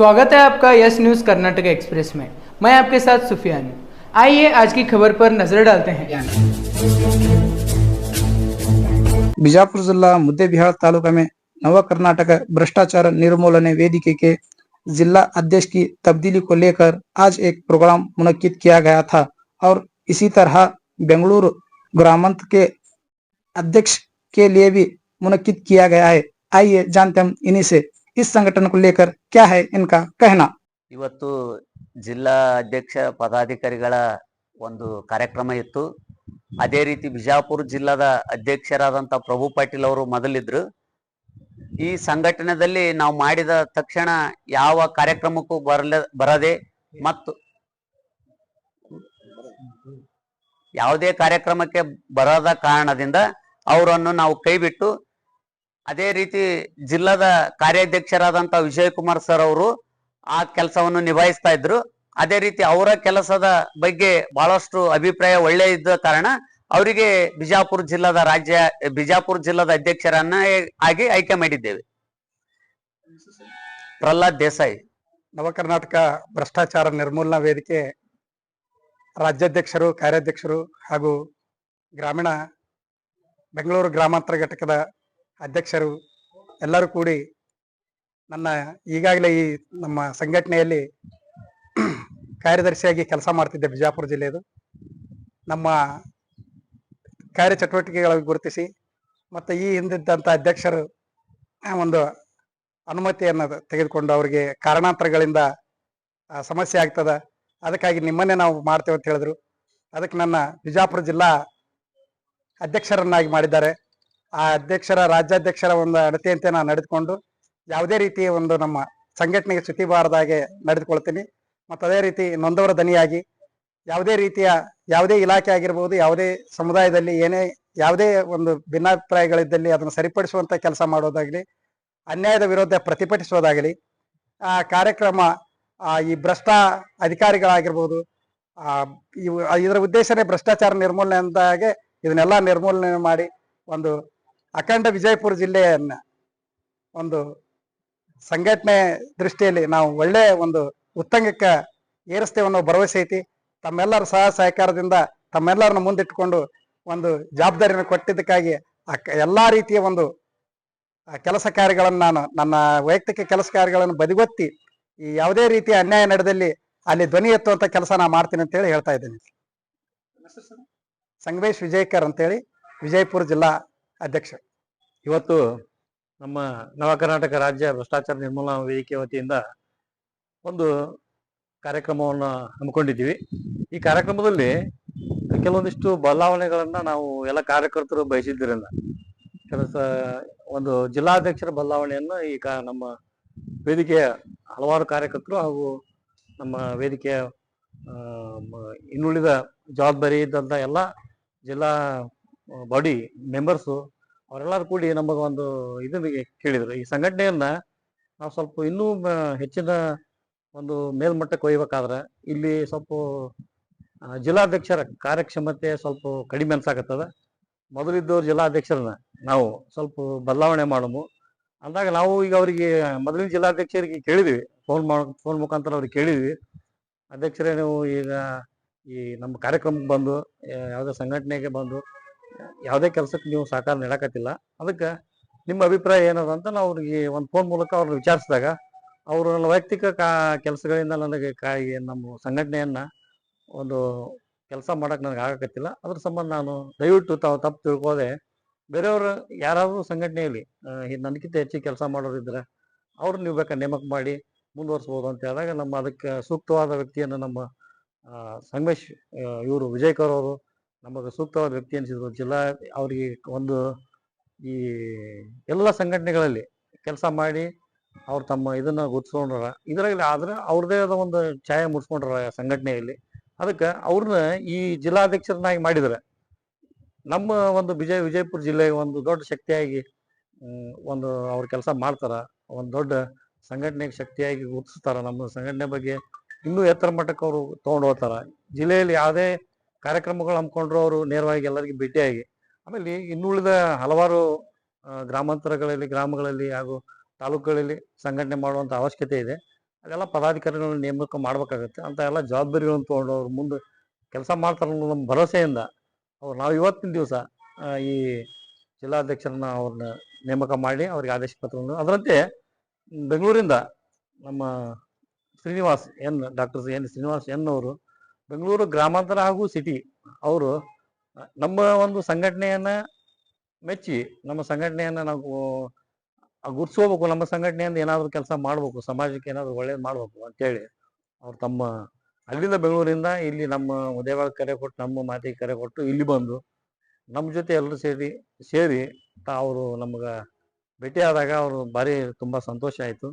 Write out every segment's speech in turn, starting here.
स्वागत है आपका यस न्यूज़ कर्नाटक एक्सप्रेस में। मैं आपके साथ सुफियान हूं। आइए आज की खबर पर नजर डालते हैं। बीजापुर जिला मुद्देबिहार तालुका में नव कर्नाटक भ्रष्टाचार निर्मूलने वेदिके के जिला अध्यक्ष की तब्दीली को लेकर आज एक प्रोग्राम मुनक्किद किया गया था और इसी तरह बेंगलुरु ग्रामांतर के अध्यक्ष के लिए भी मुनक्किद किया गया है। आइए जानते हैं इन्हीं से इस संगठन को लेकर क्या है इनका कहना। ಇವತ್ತು ಜಿಲ್ಲಾ ಅಧ್ಯಕ್ಷ ಪದಾಧಿಕಾರಿಗಳ ಒಂದು ಕಾರ್ಯಕ್ರಮ ಇತ್ತು. ಅದೇ ರೀತಿ ಬಿಜಾಪುರ ಜಿಲ್ಲಾದ ಅಧ್ಯಕ್ಷರಾದಂತ ಪ್ರಭು ಪಾಟೀಲ್ ಅವರು ಮೊದಲಿದ್ರು. ಈ ಸಂಘಟನೆಯಲ್ಲಿ ನಾವು ಮಾಡಿದ ತಕ್ಷಣ ಯಾವ ಕಾರ್ಯಕ್ರಮಕ್ಕೂ ಬರದೆ ಮತ್ತು ಯಾವುದೇ ಕಾರ್ಯಕ್ರಮಕ್ಕೆ ಬರದ ಕಾರಣದಿಂದ ಅವರನ್ನು ನಾವು ಕೈ ಬಿಟ್ಟು ಅದೇ ರೀತಿ ಜಿಲ್ಲಾದ ಕಾರ್ಯಾಧ್ಯಕ್ಷರಾದಂತ ವಿಜಯ್ ಕುಮಾರ್ ಸರ್ ಅವರು ಆ ಕೆಲಸವನ್ನು ನಿಭಾಯಿಸ್ತಾ ಇದ್ರು. ಅದೇ ರೀತಿ ಅವರ ಕೆಲಸದ ಬಗ್ಗೆ ಬಹಳಷ್ಟು ಅಭಿಪ್ರಾಯ ಒಳ್ಳೆ ಇದ್ದ ಕಾರಣ ಅವರಿಗೆ ಬಿಜಾಪುರ ಜಿಲ್ಲಾದ ಅಧ್ಯಕ್ಷರನ್ನ ಆಗಿ ಆಯ್ಕೆ ಮಾಡಿದ್ದೇವೆ. ಪ್ರಹ್ಲಾದ್ ದೇಸಾಯಿ. ನವ ಕರ್ನಾಟಕ ಭ್ರಷ್ಟಾಚಾರ ನಿರ್ಮೂಲನಾ ವೇದಿಕೆ ರಾಜ್ಯಾಧ್ಯಕ್ಷರು, ಕಾರ್ಯಾಧ್ಯಕ್ಷರು ಹಾಗೂ ಗ್ರಾಮೀಣ ಬೆಂಗಳೂರು ಗ್ರಾಮಾಂತರ ಘಟಕದ ಅಧ್ಯಕ್ಷರು ಎಲ್ಲರೂ ಕೂಡಿ ನನ್ನ ಈಗಾಗಲೇ ಈ ನಮ್ಮ ಸಂಘಟನೆಯಲ್ಲಿ ಕಾರ್ಯದರ್ಶಿಯಾಗಿ ಕೆಲಸ ಮಾಡ್ತಿದ್ದೆ. ಬಿಜಾಪುರ ಜಿಲ್ಲೆಯದು ನಮ್ಮ ಕಾರ್ಯಚಟುವಟಿಕೆಗಳನ್ನು ಗುರುತಿಸಿ ಮತ್ತು ಈ ಹಿಂದಿದ್ದಂಥ ಅಧ್ಯಕ್ಷರು ಒಂದು ಅನುಮತಿಯನ್ನು ತೆಗೆದುಕೊಂಡು ಅವರಿಗೆ ಕಾರಣಾಂತರಗಳಿಂದ ಸಮಸ್ಯೆ ಆಗ್ತದ, ಅದಕ್ಕಾಗಿ ನಿಮ್ಮನ್ನೇ ನಾವು ಮಾಡ್ತೇವೆ ಅಂತ ಹೇಳಿದ್ರು. ಅದಕ್ಕೆ ನನ್ನ ಬಿಜಾಪುರ ಜಿಲ್ಲಾ ಅಧ್ಯಕ್ಷರನ್ನಾಗಿ ಮಾಡಿದ್ದಾರೆ. ಆ ರಾಜ್ಯಾಧ್ಯಕ್ಷರ ಒಂದು ಅಣತಿಯಂತೆ ನಾನು ನಡೆದುಕೊಂಡು ಯಾವುದೇ ರೀತಿಯ ಒಂದು ನಮ್ಮ ಸಂಘಟನೆಗೆ ಚ್ಯುತಿ ಬಾರದಾಗೆ ನಡೆದುಕೊಳ್ತೀನಿ. ಮತ್ತು ಅದೇ ರೀತಿ ನೊಂದವರ ದನಿಯಾಗಿ ಯಾವುದೇ ಇಲಾಖೆ ಆಗಿರ್ಬೋದು, ಯಾವುದೇ ಸಮುದಾಯದಲ್ಲಿ ಯಾವುದೇ ಒಂದು ಭಿನ್ನಾಭಿಪ್ರಾಯಗಳಿದ್ದಲ್ಲಿ ಅದನ್ನು ಸರಿಪಡಿಸುವಂಥ ಕೆಲಸ ಮಾಡೋದಾಗಲಿ, ಅನ್ಯಾಯದ ವಿರುದ್ಧ ಪ್ರತಿಭಟಿಸೋದಾಗಲಿ, ಆ ಕಾರ್ಯಕ್ರಮ ಈ ಭ್ರಷ್ಟ ಅಧಿಕಾರಿಗಳಾಗಿರ್ಬೋದು, ಇದರ ಉದ್ದೇಶನೇ ಭ್ರಷ್ಟಾಚಾರ ನಿರ್ಮೂಲನೆ ಅಂದಾಗೆ ಇದನ್ನೆಲ್ಲ ನಿರ್ಮೂಲನೆ ಮಾಡಿ ಒಂದು ಅಖಂಡ ವಿಜಯಪುರ ಜಿಲ್ಲೆಯನ್ನ ಒಂದು ಸಂಘಟನೆ ದೃಷ್ಟಿಯಲ್ಲಿ ನಾವು ಒಳ್ಳೆ ಒಂದು ಉತ್ತಂಗಕ್ಕೆ ಏರಿಸ್ತೇವೆ ಅನ್ನೋ ಭರವಸೆ ಐತಿ. ತಮ್ಮೆಲ್ಲರ ಸಹಕಾರದಿಂದ ತಮ್ಮೆಲ್ಲರನ್ನ ಮುಂದಿಟ್ಟುಕೊಂಡು ಒಂದು ಜವಾಬ್ದಾರಿಯನ್ನು ಕೊಟ್ಟಿದ್ದಕ್ಕಾಗಿ ಎಲ್ಲಾ ರೀತಿಯ ಒಂದು ಕೆಲಸ ಕಾರ್ಯಗಳನ್ನು ನಾನು ನನ್ನ ವೈಯಕ್ತಿಕ ಕೆಲಸ ಕಾರ್ಯಗಳನ್ನು ಬದಿಗೊತ್ತಿ ಈ ಯಾವುದೇ ರೀತಿಯ ಅನ್ಯಾಯ ನಡೆದಲ್ಲಿ ಅಲ್ಲಿ ಧ್ವನಿ ಎತ್ತುವಂತ ಕೆಲಸ ನಾ ಮಾಡ್ತೀನಿ ಅಂತೇಳಿ ಹೇಳ್ತಾ ಇದ್ದೇನೆ. ಸಂಗಮೇಶ್ ವಿಜಯಕರ್ ಅಂತೇಳಿ, ವಿಜಯಪುರ ಜಿಲ್ಲಾ ಅಧ್ಯಕ್ಷ. ಇವತ್ತು ನಮ್ಮ ನವ ಕರ್ನಾಟಕ ರಾಜ್ಯ ಭ್ರಷ್ಟಾಚಾರ ನಿರ್ಮೂಲನಾ ವೇದಿಕೆ ವತಿಯಿಂದ ಒಂದು ಕಾರ್ಯಕ್ರಮವನ್ನು ಹಮ್ಮಿಕೊಂಡಿದ್ದೀವಿ. ಈ ಕಾರ್ಯಕ್ರಮದಲ್ಲಿ ಕೆಲವೊಂದಿಷ್ಟು ಬದಲಾವಣೆಗಳನ್ನ ನಾವು ಎಲ್ಲ ಕಾರ್ಯಕರ್ತರು ಬಯಸಿದ್ದರಿಂದ ಒಂದು ಜಿಲ್ಲಾಧ್ಯಕ್ಷರ ಬದಲಾವಣೆಯನ್ನು ನಮ್ಮ ವೇದಿಕೆಯ ಹಲವಾರು ಕಾರ್ಯಕರ್ತರು ಹಾಗೂ ನಮ್ಮ ವೇದಿಕೆಯ ಇನ್ನುಳಿದ ಜವಾಬ್ದಾರಿ ಇದ್ದಂಥ ಎಲ್ಲ ಜಿಲ್ಲಾ ಬಾಡಿ ಮೆಂಬರ್ಸು ಅವರೆಲ್ಲರೂ ಕೂಡಿ ನಮಗೆ ಒಂದು ಇದನ್ನು ಕೇಳಿದರು. ಈ ಸಂಘಟನೆಯನ್ನ ನಾವು ಸ್ವಲ್ಪ ಇನ್ನೂ ಹೆಚ್ಚಿನ ಒಂದು ಮೇಲ್ಮಟ್ಟಕ್ಕೆ ಒಯ್ಯಬೇಕಾದ್ರೆ ಇಲ್ಲಿ ಸ್ವಲ್ಪ ಜಿಲ್ಲಾಧ್ಯಕ್ಷರ ಕಾರ್ಯಕ್ಷಮತೆ ಸ್ವಲ್ಪ ಕಡಿಮೆ ಅನ್ಸಾಕತ್ತದ. ಮೊದಲಿದ್ದವ್ರು ಜಿಲ್ಲಾಧ್ಯಕ್ಷರನ್ನ ನಾವು ಸ್ವಲ್ಪ ಬದಲಾವಣೆ ಮಾಡಮು ಅಂದಾಗ ನಾವು ಈಗ ಅವರಿಗೆ ಮೊದಲಿನ ಜಿಲ್ಲಾಧ್ಯಕ್ಷರಿಗೆ ಕೇಳಿದ್ವಿ, ಫೋನ್ ಮುಖಾಂತರ ಅವ್ರಿಗೆ ಕೇಳಿದ್ವಿ, ಅಧ್ಯಕ್ಷರೇ ನೀವು ಈಗ ಈ ನಮ್ಮ ಕಾರ್ಯಕ್ರಮಕ್ಕೆ ಬಂದು ಯಾವುದೇ ಸಂಘಟನೆಗೆ ಬಂದು ಯಾವುದೇ ಕೆಲಸಕ್ಕೆ ನೀವು ಸಹಕಾರ ನೀಡಕತ್ತಿಲ್ಲ, ಅದಕ್ಕೆ ನಿಮ್ಮ ಅಭಿಪ್ರಾಯ ಏನದ ಅಂತ ನಾವು ಅವ್ರಿಗೆ ಒಂದು ಫೋನ್ ಮೂಲಕ ಅವ್ರನ್ನ ವಿಚಾರಿಸಿದಾಗ ಅವರು ನನ್ನ ವೈಯಕ್ತಿಕ ಕೆಲಸಗಳಿಂದ ನನಗೆ ನಮ್ಮ ಸಂಘಟನೆಯನ್ನ ಒಂದು ಕೆಲಸ ಮಾಡಕ್ಕೆ ನನಗೆ ಆಗಕತ್ತಿಲ್ಲ, ಅದ್ರ ಸಂಬಂಧ ನಾನು ದಯವಿಟ್ಟು ತಾವು ತಪ್ಪು ತಿಳ್ಕೋದೆ ಬೇರೆಯವರು ಯಾರಾದರೂ ಸಂಘಟನೆಯಲ್ಲಿ ನನಗಿಂತ ಹೆಚ್ಚಿಗೆ ಕೆಲಸ ಮಾಡೋರು ಇದ್ರೆ ಅವ್ರು ನೀವು ಬೇಕಾದ್ರೆ ನೇಮಕ ಮಾಡಿ ಮುಂದುವರಿಸ್ಬೋದು ಅಂತ ಹೇಳಿದಾಗ ಅದಕ್ಕೆ ಸೂಕ್ತವಾದ ವ್ಯಕ್ತಿಯನ್ನು ನಮ್ಮ ಸಂಗಮೇಶ್ ಇವರು ವಿಜಯಕರ್ ಅವರು ನಮಗೆ ಸೂಕ್ತವಾದ ವ್ಯಕ್ತಿ ಅನಿಸಿದ್ರು. ಅವರಿಗೆ ಒಂದು ಈ ಎಲ್ಲ ಸಂಘಟನೆಗಳಲ್ಲಿ ಕೆಲಸ ಮಾಡಿ ಅವ್ರು ತಮ್ಮ ಇದನ್ನ ಗುರುತಿಸ್ಕೊಂಡ್ರ, ಇದರಲ್ಲಿ ಆದ್ರೆ ಅವ್ರದೇ ಆದ ಒಂದು ಛಾಯೆ ಮುಡ್ಸ್ಕೊಂಡ್ರ ಸಂಘಟನೆಯಲ್ಲಿ. ಅದಕ್ಕೆ ಅವ್ರನ್ನ ಈ ಜಿಲ್ಲಾಧ್ಯಕ್ಷರನ್ನಾಗಿ ಮಾಡಿದ್ರೆ ನಮ್ಮ ಒಂದು ವಿಜಯಪುರ ಜಿಲ್ಲೆಗೆ ಒಂದು ದೊಡ್ಡ ಶಕ್ತಿಯಾಗಿ ಒಂದು ಅವ್ರ ಕೆಲಸ ಮಾಡ್ತಾರ, ಒಂದು ದೊಡ್ಡ ಸಂಘಟನೆಗೆ ಶಕ್ತಿಯಾಗಿ ಗುರುತಿಸ್ತಾರ. ನಮ್ಮ ಸಂಘಟನೆ ಬಗ್ಗೆ ಇನ್ನೂ ಎತ್ತರ ಮಟ್ಟಕ್ಕೆ ಅವರು ತೊಗೊಂಡು ಹೋಗ್ತಾರ. ಜಿಲ್ಲೆಯಲ್ಲಿ ಯಾವುದೇ ಕಾರ್ಯಕ್ರಮಗಳು ಹಮ್ಮಿಕೊಂಡ್ರು ಅವರು ನೇರವಾಗಿ ಎಲ್ಲರಿಗೂ ಭೇಟಿಯಾಗಿ, ಆಮೇಲೆ ಇನ್ನುಳಿದ ಹಲವಾರು ಗ್ರಾಮಾಂತರಗಳಲ್ಲಿ, ಗ್ರಾಮಗಳಲ್ಲಿ ಹಾಗೂ ತಾಲೂಕುಗಳಲ್ಲಿ ಸಂಘಟನೆ ಮಾಡುವಂಥ ಅವಶ್ಯಕತೆ ಇದೆ. ಅದೆಲ್ಲ ಪದಾಧಿಕಾರಿಗಳನ್ನ ನೇಮಕ ಮಾಡ್ಬೇಕಾಗತ್ತೆ. ಅಂತ ಎಲ್ಲ ಜವಾಬ್ದಾರಿಗಳನ್ನು ತೊಗೊಂಡು ಅವ್ರು ಮುಂದೆ ಕೆಲಸ ಮಾಡ್ತಾರೆ ಅನ್ನೋ ನಮ್ಮ ಭರವಸೆಯಿಂದ ನಾವು ಇವತ್ತಿನ ದಿವಸ ಈ ಜಿಲ್ಲಾಧ್ಯಕ್ಷರನ್ನ ಅವ್ರನ್ನ ನೇಮಕ ಮಾಡಿ ಅವ್ರಿಗೆ ಆದೇಶ ಪತ್ರವನ್ನು ಅದರಂತೆ ಬೆಂಗಳೂರಿಂದ ನಮ್ಮ ಡಾಕ್ಟರ್ ಎನ್ ಶ್ರೀನಿವಾಸ್ ಎನ್ ಅವರು ಬೆಂಗಳೂರು ಗ್ರಾಮಾಂತರ ಹಾಗೂ ಸಿಟಿ ಅವರು ನಮ್ಮ ಒಂದು ಸಂಘಟನೆಯನ್ನ ಮೆಚ್ಚಿ ನಮ್ಮ ಸಂಘಟನೆಯನ್ನ ನಾವು ಗುರ್ಸ್ಕೋಬೇಕು, ನಮ್ಮ ಸಂಘಟನೆಯಿಂದ ಏನಾದರೂ ಕೆಲಸ ಮಾಡ್ಬೇಕು, ಸಮಾಜಕ್ಕೆ ಏನಾದರೂ ಒಳ್ಳೇದು ಮಾಡ್ಬೇಕು ಅಂತೇಳಿ ಅವ್ರು ತಮ್ಮ ಅಲ್ಲಿಂದ ಬೆಂಗಳೂರಿಂದ ಇಲ್ಲಿ ನಮ್ಮ ಉದಯವಾಳ ಕರೆ ಕೊಟ್ಟು ನಮ್ಮ ಮಾತಿಗೆ ಕರೆ ಕೊಟ್ಟು ಇಲ್ಲಿ ಬಂದು ನಮ್ಮ ಜೊತೆ ಎಲ್ಲರೂ ಸೇರಿ ಅವರು ನಮ್ಗೆ ಭೇಟಿಯಾದಾಗ ಅವರು ಭಾರಿ ತುಂಬ ಸಂತೋಷ ಆಯಿತು.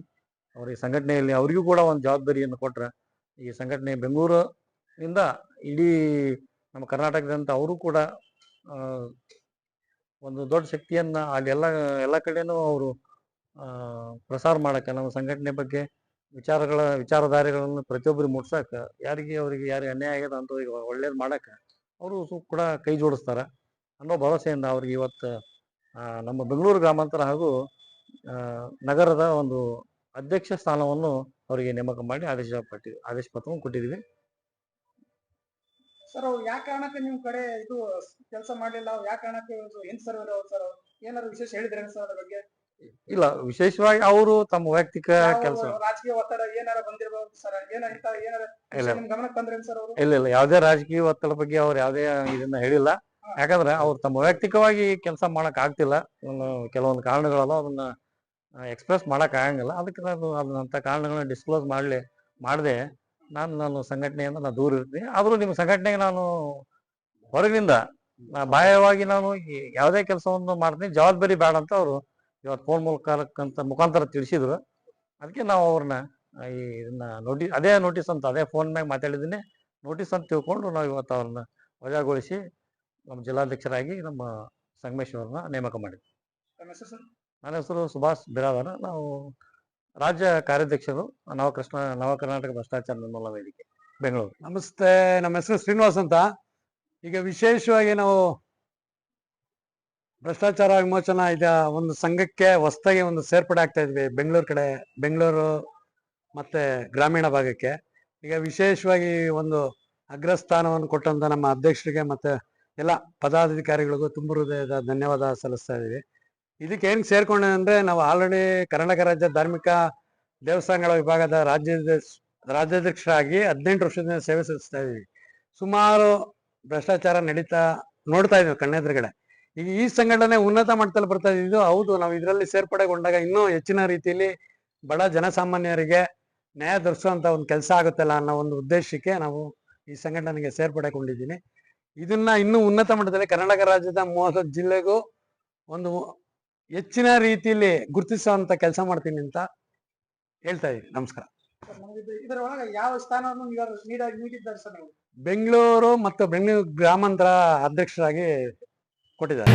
ಅವ್ರ ಈ ಸಂಘಟನೆಯಲ್ಲಿ ಅವರಿಗೂ ಕೂಡ ಒಂದು ಜವಾಬ್ದಾರಿಯನ್ನು ಕೊಟ್ಟರೆ ಈ ಸಂಘಟನೆ ಬೆಂಗಳೂರಿನಿಂದ ಇಡೀ ನಮ್ಮ ಕರ್ನಾಟಕದಂತ ಅವರು ಕೂಡ ಒಂದು ದೊಡ್ಡ ಶಕ್ತಿಯನ್ನು ಅಲ್ಲಿ ಎಲ್ಲ ಕಡೆನೂ ಅವರು ಪ್ರಸಾರ ಮಾಡಕ್ಕೆ, ನಮ್ಮ ಸಂಘಟನೆ ಬಗ್ಗೆ ವಿಚಾರಧಾರೆಗಳನ್ನು ಪ್ರತಿಯೊಬ್ಬರಿಗೆ ಮುಟ್ಸಕ್ಕೆ, ಅವರಿಗೆ ಯಾರಿಗೆ ಅನ್ಯಾಯ ಆಗ್ಯದ ಅಂತ ಈಗ ಒಳ್ಳೇದು ಮಾಡಕ್ಕೆ ಅವರು ಕೂಡ ಕೈ ಜೋಡಿಸ್ತಾರೆ ಅನ್ನೋ ಭರವಸೆಯಿಂದ ಅವ್ರಿಗೆ ಇವತ್ತು ನಮ್ಮ ಬೆಂಗಳೂರು ಗ್ರಾಮಾಂತರ ಹಾಗೂ ನಗರದ ಒಂದು ಅಧ್ಯಕ್ಷ ಸ್ಥಾನವನ್ನು ಅವರಿಗೆ ನೇಮಕ ಮಾಡಿ ಆದೇಶ ಪತ್ರವನ್ನು ಕೊಟ್ಟಿದ್ದೀವಿ. ಸರ್ ಅವ್ರು ಯಾವ ಕಾರಣಕ್ಕೆ ನಿಮ್ ಕಡೆ ಇದು ಕೆಲಸ ಮಾಡಲಿಲ್ಲ, ಯಾವ ಕಾರಣಕ್ಕೆ ಏನ್ ಸರ್ ಸರ್ ಏನಾದ್ರು ವಿಶೇಷ ಹೇಳಿದ್ರೆ ಸರ್ ಅದ್ರ ಬಗ್ಗೆ? ಇಲ್ಲ, ವಿಶೇಷವಾಗಿ ಅವರು ತಮ್ಮ ವೈಯಕ್ತಿಕ ಕೆಲಸ ರಾಜಕೀಯ ಒತ್ತಡ ಏನಾರ ಬಂದಿರಬಹುದು ಸರ್, ಗಮನಕ್ಕೆ ಬಂದ್ರೆ ಸರ್ ಅವರು? ಇಲ್ಲ, ಯಾವುದೇ ರಾಜಕೀಯ ಒತ್ತಡ ಬಗ್ಗೆ ಅವ್ರು ಯಾವುದೇ ಇದನ್ನ ಹೇಳಿಲ್ಲ. ಯಾಕಂದ್ರೆ ಅವ್ರು ತಮ್ಮ ವೈಯಕ್ತಿಕವಾಗಿ ಕೆಲಸ ಮಾಡಕ್ ಆಗ್ತಿಲ್ಲ, ಕೆಲವೊಂದು ಕಾರಣಗಳಲ್ಲ, ಅದನ್ನ ಎಕ್ಸ್ಪ್ರೆಸ್ ಮಾಡಕ್ ಆಗಂಗಿಲ್ಲ. ಅದಕ್ಕೆ ನಾನು ಅದನ್ನಂತ ಕಾರಣಗಳನ್ನ ಡಿಸ್ಕ್ಲೋಸ್ ಮಾಡದೆ ನಾನು ಸಂಘಟನೆಯಿಂದ ದೂರ ಇರ್ತೀನಿ. ಆದ್ರೂ ನಿಮ್ಮ ಸಂಘಟನೆಗೆ ನಾನು ಹೊರಗಿನಿಂದ ಬಾಹ್ಯವಾಗಿ ನಾನು ಯಾವುದೇ ಕೆಲಸವನ್ನು ಮಾಡ್ತೀನಿ, ಜವಾಬ್ದಾರಿ ಬೇಡ ಅಂತ ಅವರು ಇವತ್ತು ಫೋನ್ ಮುಖಾಂತರ ತಿಳಿಸಿದ್ರು. ಅದಕ್ಕೆ ನಾವು ಅವ್ರನ್ನ ಇದನ್ನ ನೋಟಿಸ್ ಅಂತ ಅದೇ ಫೋನ್ ಮ್ಯಾಗ ಮಾತಾಡಿದ್ದೀನಿ, ನೋಟಿಸ್ ಅಂತ ತಿಳ್ಕೊಂಡು ನಾವು ಇವತ್ತು ಅವ್ರನ್ನ ವಜಾಗೊಳಿಸಿ ನಮ್ಮ ಜಿಲ್ಲಾಧ್ಯಕ್ಷರಾಗಿ ನಮ್ಮ ಸಂಗಮೇಶ್ವರನ್ನ ನೇಮಕ ಮಾಡಿದ್ವಿ. ನನ್ನ ಹೆಸರು ಸುಭಾಷ್ ಬಿರಾದಾರ, ನಾವು ರಾಜ್ಯ ಕಾರ್ಯಾಧ್ಯಕ್ಷರು ನವ ಕರ್ನಾಟಕ ಭ್ರಷ್ಟಾಚಾರ ನಿರ್ಮೂಲನಾ ವೇದಿಕೆ ಬೆಂಗಳೂರು. ನಮಸ್ತೆ, ನಮ್ಮ ಹೆಸರು ಶ್ರೀನಿವಾಸ್ ಅಂತ. ಈಗ ವಿಶೇಷವಾಗಿ ನಾವು ಭ್ರಷ್ಟಾಚಾರ ವಿಮೋಚನಾ ಒಂದು ಸಂಘಕ್ಕೆ ಹೊಸದಾಗಿ ಒಂದು ಸೇರ್ಪಡೆ ಆಗ್ತಾ ಇದ್ವಿ ಬೆಂಗಳೂರು ಮತ್ತೆ ಗ್ರಾಮೀಣ ಭಾಗಕ್ಕೆ. ಈಗ ವಿಶೇಷವಾಗಿ ಒಂದು ಅಗ್ರಸ್ಥಾನವನ್ನು ಕೊಟ್ಟಂತ ನಮ್ಮ ಅಧ್ಯಕ್ಷರಿಗೆ ಮತ್ತೆ ಎಲ್ಲ ಪದಾಧಿಕಾರಿಗಳಿಗೂ ತುಂಬ ಹೃದಯದ ಧನ್ಯವಾದ ಸಲ್ಲಿಸ್ತಾ ಇದೀವಿ. ಇದಕ್ಕೆ ಏನ್ ಸೇರ್ಕೊಂಡೆ ಅಂದ್ರೆ, ನಾವು ಆಲ್ರೆಡಿ ಕರ್ನಾಟಕ ರಾಜ್ಯ ಧಾರ್ಮಿಕ ದೇವಸ್ಥಾನಗಳ ವಿಭಾಗದ ರಾಜ್ಯಾಧ್ಯಕ್ಷರಾಗಿ 18 ವರ್ಷದಿಂದ ಸೇವೆ ಸಲ್ಲಿಸ್ತಾ ಇದೀವಿ. ಸುಮಾರು ಭ್ರಷ್ಟಾಚಾರ ನೋಡ್ತಾ ಇದೀವಿ ಕಣ್ಣೆದುರುಗಡೆ. ಈಗ ಈ ಸಂಘಟನೆ ಉನ್ನತ ಮಟ್ಟದಲ್ಲಿ ಬರ್ತಾ ಇದ್ದು ಹೌದು. ನಾವು ಇದರಲ್ಲಿ ಸೇರ್ಪಡೆಗೊಂಡಾಗ ಇನ್ನೂ ಹೆಚ್ಚಿನ ರೀತಿಯಲ್ಲಿ ಬಡ ಜನಸಾಮಾನ್ಯರಿಗೆ ನ್ಯಾಯ ದೊರಕಿಸುವಂತ ಒಂದು ಕೆಲಸ ಆಗುತ್ತಲ್ಲ ಅನ್ನೋ ಒಂದು ಉದ್ದೇಶಕ್ಕೆ ನಾವು ಈ ಸಂಘಟನೆಗೆ ಸೇರ್ಪಡೆಗೊಂಡಿದ್ದೀನಿ. ಇದನ್ನ ಇನ್ನೂ ಉನ್ನತ ಮಟ್ಟದಲ್ಲಿ ಕರ್ನಾಟಕ ರಾಜ್ಯದ 30 ಜಿಲ್ಲೆಗೂ ಒಂದು ಹೆಚ್ಚಿನ ರೀತಿಯಲ್ಲಿ ಗುರುತಿಸುವಂತ ಕೆಲಸ ಮಾಡ್ತೀನಿ ಅಂತ ಹೇಳ್ತಾ ಇದ್ದೀನಿ. ನಮಸ್ಕಾರ. ಇದರ ಒಳಗೆ ಯಾವ ಸ್ಥಾನವನ್ನು ನೀಡಿದ್ದಾರೆ ಸರ್? ಬೆಂಗಳೂರು ಮತ್ತು ಬೆಂಗಳೂರು ಗ್ರಾಮಾಂತರ ಅಧ್ಯಕ್ಷರಾಗಿ ಕೊಟ್ಟಿದ್ದಾರೆ.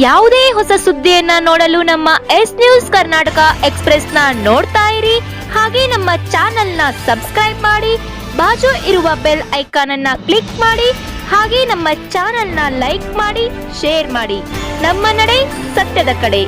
ಯಾವುದೇ ಹೊಸ ಸುದ್ದಿಯನ್ನ ನೋಡಲು ನಮ್ಮ ಎಸ್ ನ್ಯೂಸ್ ಕರ್ನಾಟಕ ಎಕ್ಸ್ಪ್ರೆಸ್ ನ ನೋಡ್ತಾ ಇರಿ. ಹಾಗೆ ನಮ್ಮ ಚಾನೆಲ್ ನ ಸಬ್ಸ್ಕ್ರೈಬ್ ಮಾಡಿ, ಬಾಜು ಇರುವ ಬೆಲ್ ಐಕಾನ್ ಅನ್ನ ಕ್ಲಿಕ್ ಮಾಡಿ. ಹಾಗೆ ನಮ್ಮ ಚಾನೆಲ್ ನ ಲೈಕ್ ಮಾಡಿ, ಶೇರ್ ಮಾಡಿ. ನಮ್ಮ ನಡೆ ಸತ್ಯದ ಕಡೆ.